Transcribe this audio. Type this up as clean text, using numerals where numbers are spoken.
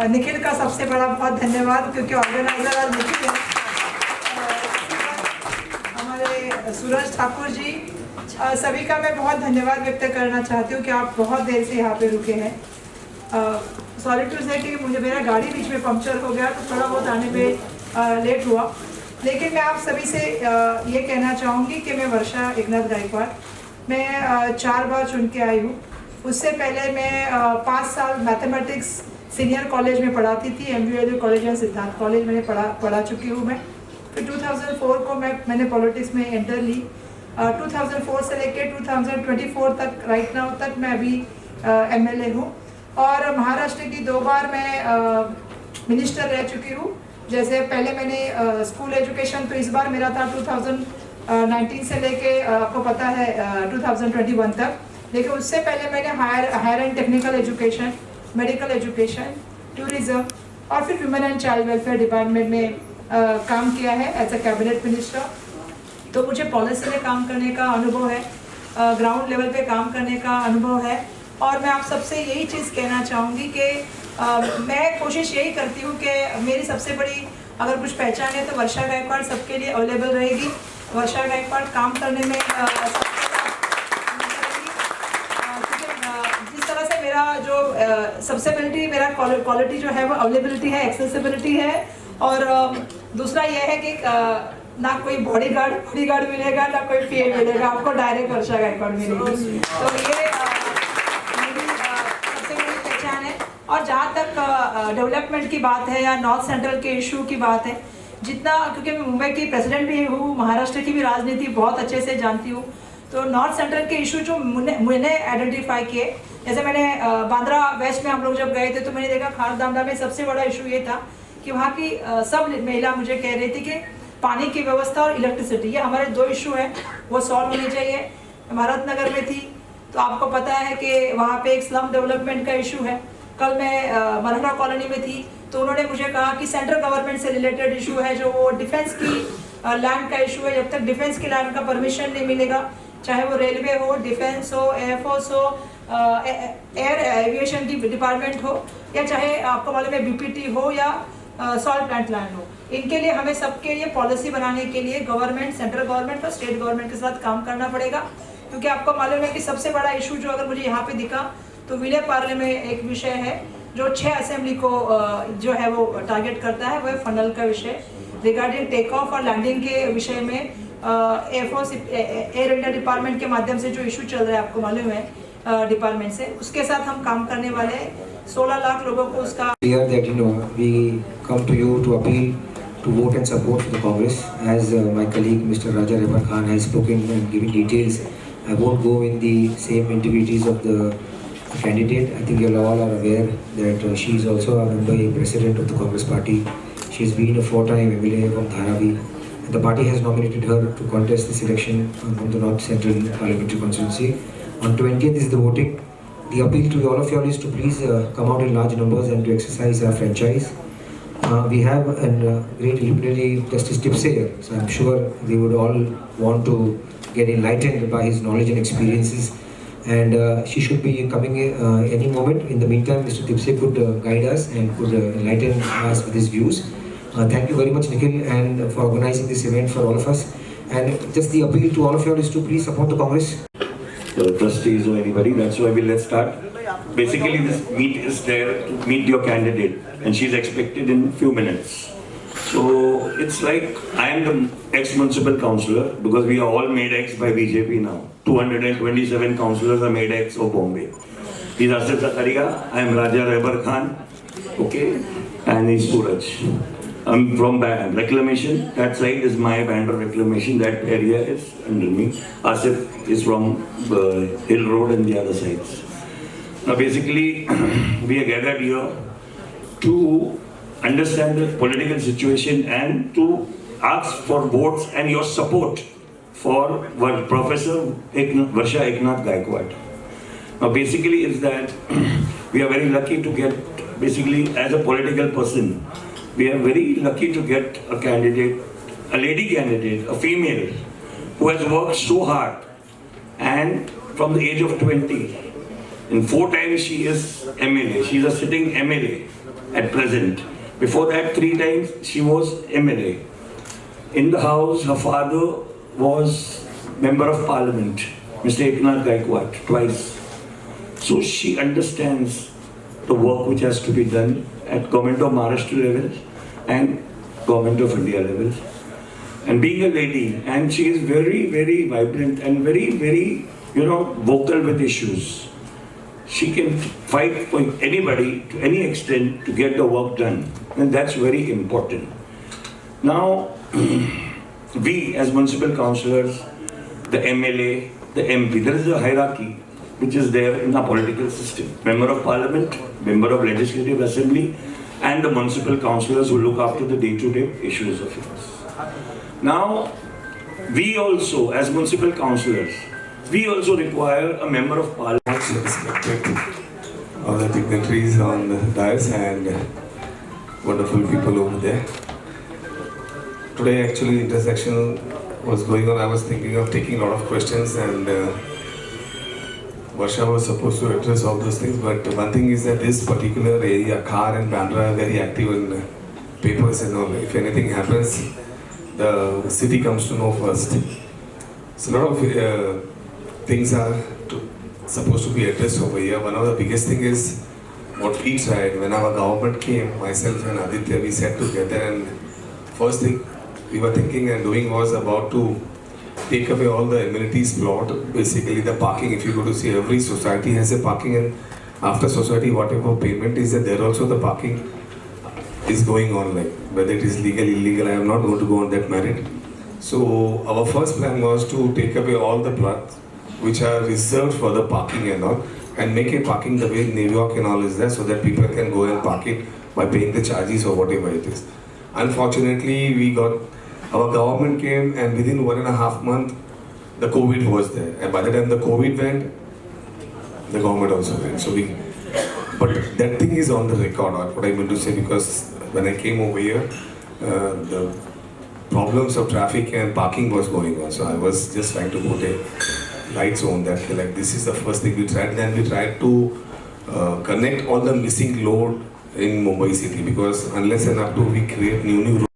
निखिल का सबसे बड़ा बहुत धन्यवाद, क्योंकि ऑर्गेनाइजर आज निखिल है। हमारे सूरज ठाकुर जी, सभी का मैं बहुत धन्यवाद व्यक्त करना चाहती हूँ कि आप बहुत देर से यहाँ पे रुके हैं। सॉरी टू से कि मुझे मेरा गाड़ी बीच में पंक्चर हो गया, तो थोड़ा बहुत आने में लेट हुआ, लेकिन मैं आप सभी से ये कहना चाहूँगी कि मैं वर्षा एकनाथ गायकवाड़, मैं 4 बार चुन के आई हूँ। उससे पहले मैं 5 साल मैथमेटिक्स सीनियर कॉलेज में पढ़ाती थी, MBA कॉलेज या सिद्धार्थ कॉलेज मैंने पढ़ा चुकी हूँ मैं। फिर 2004 को मैंने पॉलिटिक्स में एंटर ली। 2004 से लेके 2024 तक, राइट नाउ तक मैं अभी MLA हूँ। और महाराष्ट्र की 2 बार मैं मिनिस्टर रह चुकी हूँ। जैसे पहले मैंने स्कूल एजुकेशन, तो इस बार मेरा था 2019 से लेके आपको पता है 2021 तक, लेकिन उससे पहले मैंने higher and technical education, medical education, tourism और फिर human and child welfare department में काम किया है एज अ कैबिनेट मिनिस्टर। तो मुझे पॉलिसी में काम करने का अनुभव है, ग्राउंड लेवल पे काम करने का अनुभव है। और मैं आप सबसे यही चीज़ कहना चाहूँगी कि मैं कोशिश यही करती हूँ कि मेरी सबसे बड़ी अगर कुछ पहचान है तो वर्षा गायकवाड़ सबके लिए अवेलेबल रहेगी। वर्षा गायकवाड़ काम करने में जिस तरह से मेरा जो सबसेबिलिटी, मेरा क्वालिटी जो है वो अवेलेबिलिटी है, एक्सेसिबिलिटी है। और दूसरा यह है कि ना कोई बॉडीगार्ड मिलेगा, ना कोई PA मिलेगा, आपको डायरेक्ट वर्षा गायकवाड़ मिलेगी। तो ये मेरी सबसे बड़ी पहचान है। और जहाँ तक डेवलपमेंट की बात है या नॉर्थ सेंट्रल के इशू की बात है, जितना, क्योंकि मैं मुंबई की प्रेसिडेंट भी हूँ, महाराष्ट्र की भी राजनीति बहुत अच्छे से जानती हूँ, तो नॉर्थ सेंट्रल के इशू जो मैंने आइडेंटिफाई किए, जैसे मैंने बांद्रा वेस्ट में हम लोग जब गए थे तो मैंने देखा खारदामला में सबसे बड़ा इशू ये था कि वहाँ की सब महिला मुझे कह रही थी कि पानी की व्यवस्था और इलेक्ट्रिसिटी, ये हमारे 2 इशू हैं, वो सॉल्व होने चाहिए। भारत नगर में थी तो आपको पता है कि वहाँ पे एक स्लम डेवलपमेंट का इशू है। कल मैं मरहरा कॉलोनी में थी तो उन्होंने मुझे कहा कि सेंट्रल गवर्नमेंट से रिलेटेड इशू है, जो वो डिफेंस की लैंड का इशू है। जब तक डिफेंस की लैंड का परमिशन नहीं मिलेगा, चाहे वो रेलवे हो, डिफेंस हो, एयरफोर्स हो, एयर एविएशन डिपार्टमेंट हो, या चाहे आपको मालूम है बीपीटी हो या सॉल्ट प्लांट लैंड हो, इनके लिए हमें सबके लिए पॉलिसी बनाने के लिए गवर्नमेंट, सेंट्रल गवर्नमेंट और स्टेट गवर्नमेंट के साथ काम करना पड़ेगा। क्योंकि आपको मालूम है कि सबसे बड़ा इशू जो अगर मुझे यहाँ पे दिखा तो विले पार्ले में एक विषय है जो 6 असेंबली को जो है वो टारगेट करता है, वो है फनल का विषय। रिगार्डिंग टेक ऑफ और लैंडिंग के विषय में एयरफोर्स, एयर इंडिया डिपार्टमेंट के माध्यम से जो इशू चल रहा है आपको मालूम है डिपार्टमेंट से, उसके साथ हम काम करने वाले हैं। 16 लाख लोगों को उसका we come to you to appeal to vote and support for the Congress. As my colleague Mr. Raja Rebar Khan has spoken and given details, I won't go in the same intricacies of the candidate. I think you all are aware that she is also a member, a president of the Congress party. She has been a 4-time MLA from Dharavi. The party has nominated her to contest this election from the North Central Parliamentary Constituency. On 20th is the voting. The appeal to all of you all is to please come out in large numbers and to exercise our franchise. We have a great luminary Justice Tipse here, so I'm sure we would all want to get enlightened by his knowledge and experiences. And she should be coming any moment. In the meantime, Mr. Tipse could guide us and could enlighten us with his views. Thank you very much, Nikhil, and for organizing this event for all of us. And just the appeal to all of you all is to please support the Congress. Trustees or anybody, that's why let's start. Basically, this meet is there to meet your candidate, and she's expected in few minutes. So it's like I am the ex-municipal councillor, because we are all made ex by BJP now. 227 councillors are made ex of Bombay. He's Asif Zakaria, I am Raja Rebar Khan, okay, and he's Suraj. I'm from Reclamation. That side is my band of Reclamation. That area is under me. Asif is from Hill Road and the other sides. Now basically, we are gathered here to understand the political situation and to ask for votes and your support for Professor Varsha Eknath Gaikwad. Now basically is that we are very lucky to get, basically as a political person, we are very lucky to get a candidate, a lady candidate, a female, who has worked so hard, and from the age of 20, in 4 times she is MLA. She is a sitting MLA at present. Before that, 3 times she was MLA. In the house, her father was Member of Parliament, Mr. Eknath Gaikwad, twice. So she understands the work which has to be done at Government of Maharashtra level and Government of India level. And being a lady, and she is very, very vibrant and very, very, vocal with issues. She can fight for anybody to any extent to get the work done, and that's very important. Now, we as municipal councillors, the MLA, the MP, there is a hierarchy which is there in our political system. Member of Parliament, Member of Legislative Assembly, and the municipal councillors who look after the day-to-day issues of yours. Now, we also, as municipal councillors, we also require a Member of Parliament. Respected all the dignitaries on the dais and wonderful people over there. Today actually intersection was going on. I was thinking of taking a lot of questions, and Varsha was supposed to address all those things, but one thing is that this particular area, Khar and Bandra, are very active in papers and all. If anything happens, the city comes to know first. So a lot of things are supposed to be addressed over here. One of the biggest thing is what we tried when our government came, myself and Aditya, we sat together, and first thing we were thinking and doing was about to take away all the amenities plot, basically the parking. If you go to see, every society has a parking, and after society whatever payment is there also the parking is going on, like whether it is legal, illegal, I am not going to go on that merit. So our first plan was to take away all the plots which are reserved for the parking and all, and make a parking the way New York and all is there, so that people can go and park it by paying the charges or whatever it is. Unfortunately, we got Our government came, and within 1.5 months, the COVID was there. And by the time the COVID went, the government also went. But that thing is on the record, what I meant to say, because when I came over here, the problems of traffic and parking was going on. So I was just trying to put a light zone that like this is the first thing we tried. Then we tried to connect all the missing load in Mumbai city, because unless and up to we create new